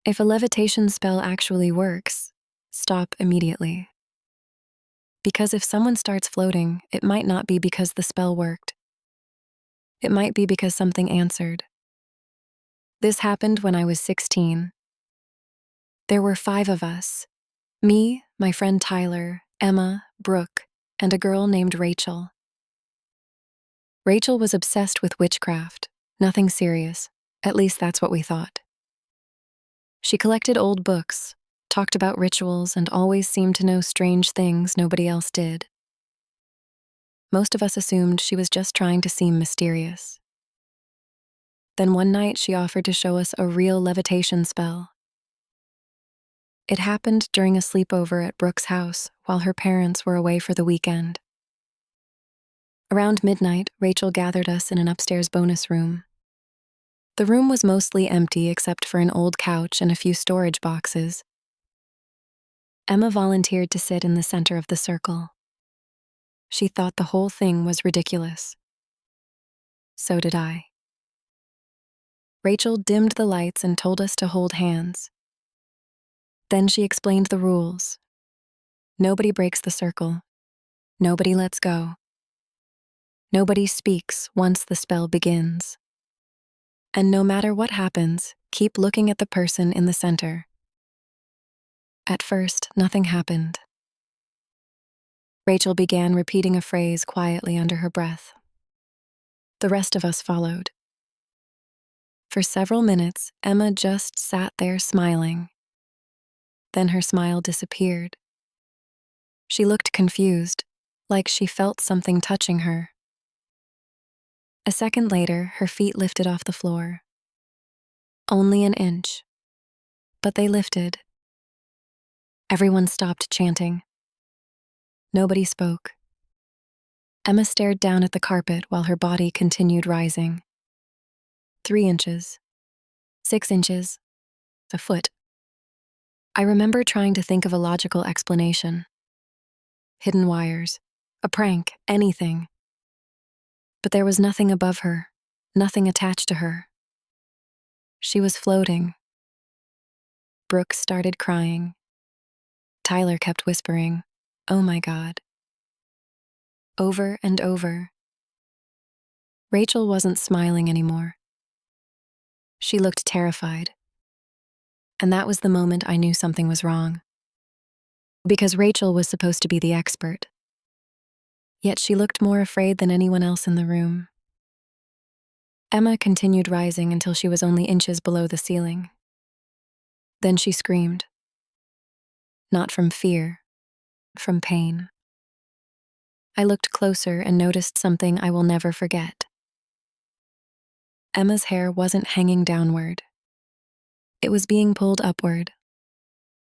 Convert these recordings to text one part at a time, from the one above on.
If a levitation spell actually works, stop immediately. Because if someone starts floating, it might not be because the spell worked. It might be because something answered. This happened when I was 16. There were 5 of us. Me, my friend Tyler, Emma, Brooke, and a girl named Rachel. Rachel was obsessed with witchcraft, nothing serious, at least that's what we thought. She collected old books, talked about rituals, and always seemed to know strange things nobody else did. Most of us assumed she was just trying to seem mysterious. Then one night she offered to show us a real levitation spell. It happened during a sleepover at Brooke's house while her parents were away for the weekend. Around midnight, Rachel gathered us in an upstairs bonus room. The room was mostly empty except for an old couch and a few storage boxes. Emma volunteered to sit in the center of the circle. She thought the whole thing was ridiculous. So did I. Rachel dimmed the lights and told us to hold hands. Then she explained the rules. Nobody breaks the circle. Nobody lets go. Nobody speaks once the spell begins. And no matter what happens, keep looking at the person in the center. At first, nothing happened. Rachel began repeating a phrase quietly under her breath. The rest of us followed. For several minutes, Emma just sat there smiling. Then her smile disappeared. She looked confused, like she felt something touching her. A second later, her feet lifted off the floor. Only an inch. But they lifted. Everyone stopped chanting. Nobody spoke. Emma stared down at the carpet while her body continued rising. 3 inches. 6 inches. A foot. I remember trying to think of a logical explanation. Hidden wires. A prank. Anything. But there was nothing above her. Nothing attached to her. She was floating. Brooke started crying. Tyler kept whispering, "Oh my God." Over and over. Rachel wasn't smiling anymore. She looked terrified. And that was the moment I knew something was wrong. Because Rachel was supposed to be the expert. Yet she looked more afraid than anyone else in the room. Emma continued rising until she was only inches below the ceiling. Then she screamed. Not from fear, from pain. I looked closer and noticed something I will never forget. Emma's hair wasn't hanging downward. It was being pulled upward,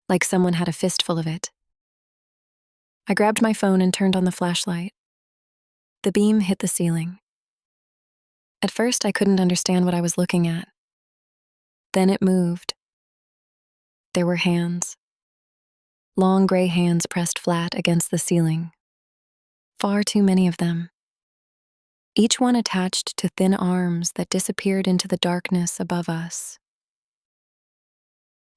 like someone had a fistful of it. I grabbed my phone and turned on the flashlight. The beam hit the ceiling. At first, I couldn't understand what I was looking at. Then it moved. There were hands. Long gray hands pressed flat against the ceiling. Far too many of them. Each one attached to thin arms that disappeared into the darkness above us.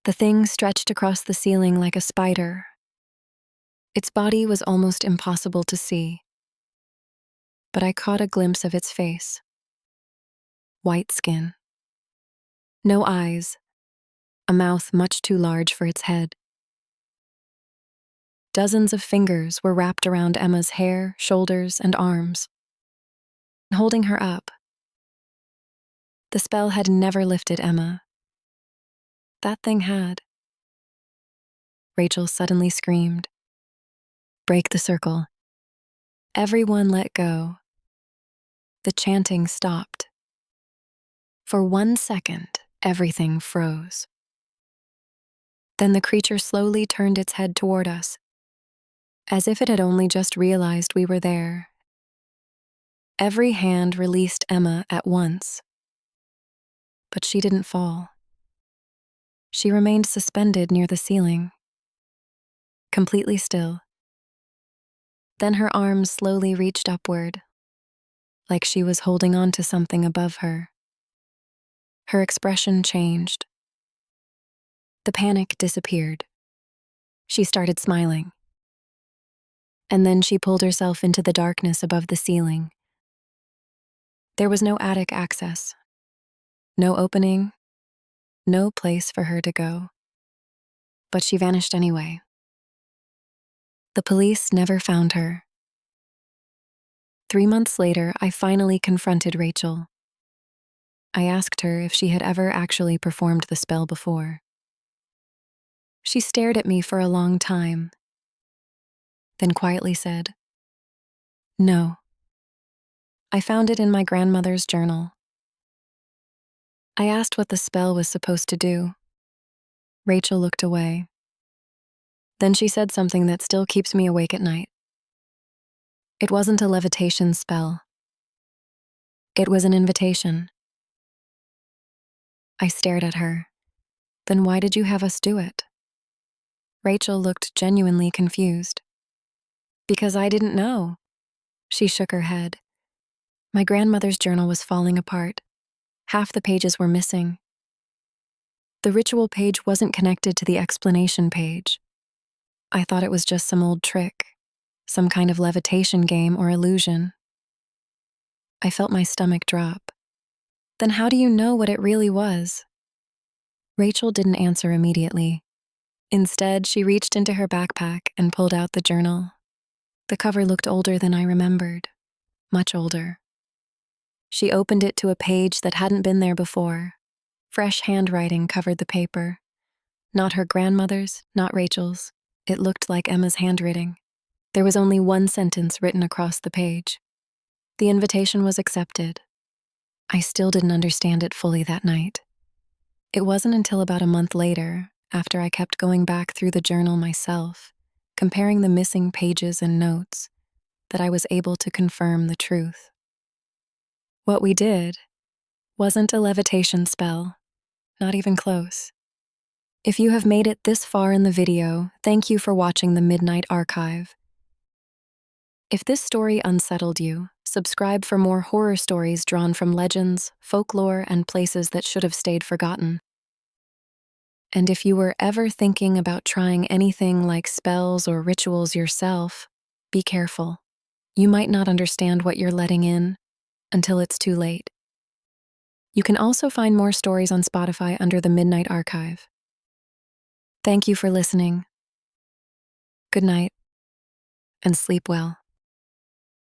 The thing stretched across the ceiling like a spider. Its body was almost impossible to see. But I caught a glimpse of its face. White skin. No eyes. A mouth much too large for its head. Dozens of fingers were wrapped around Emma's hair, shoulders, and arms, holding her up. The spell had never lifted Emma. That thing had. Rachel suddenly screamed. Break the circle. Everyone let go. The chanting stopped. For 1 second, everything froze. Then the creature slowly turned its head toward us, as if it had only just realized we were there. Every hand released Emma at once. But she didn't fall. She remained suspended near the ceiling, completely still. Then her arms slowly reached upward, like she was holding on to something above her. Her expression changed. The panic disappeared. She started smiling. And then she pulled herself into the darkness above the ceiling. There was no attic access, no opening, no place for her to go. But she vanished anyway. The police never found her. 3 months later, I finally confronted Rachel. I asked her if she had ever actually performed the spell before. She stared at me for a long time, then quietly said, "No. I found it in my grandmother's journal." I asked what the spell was supposed to do. Rachel looked away. Then she said something that still keeps me awake at night. It wasn't a levitation spell. It was an invitation. I stared at her. Then why did you have us do it? Rachel looked genuinely confused. Because I didn't know. She shook her head. My grandmother's journal was falling apart. Half the pages were missing. The ritual page wasn't connected to the explanation page. I thought it was just some old trick, some kind of levitation game or illusion. I felt my stomach drop. Then how do you know what it really was? Rachel didn't answer immediately. Instead, she reached into her backpack and pulled out the journal. The cover looked older than I remembered, much older. She opened it to a page that hadn't been there before. Fresh handwriting covered the paper. Not her grandmother's, not Rachel's. It looked like Emma's handwriting. There was only one sentence written across the page. The invitation was accepted. I still didn't understand it fully that night. It wasn't until about a month later, after I kept going back through the journal myself, comparing the missing pages and notes, that I was able to confirm the truth. What we did wasn't a levitation spell, not even close. If you have made it this far in the video, thank you for watching the Midnight Archive. If this story unsettled you, subscribe for more horror stories drawn from legends, folklore, and places that should have stayed forgotten. And if you were ever thinking about trying anything like spells or rituals yourself, be careful. You might not understand what you're letting in until it's too late. You can also find more stories on Spotify under the Midnight Archive. Thank you for listening. Good night, and sleep well.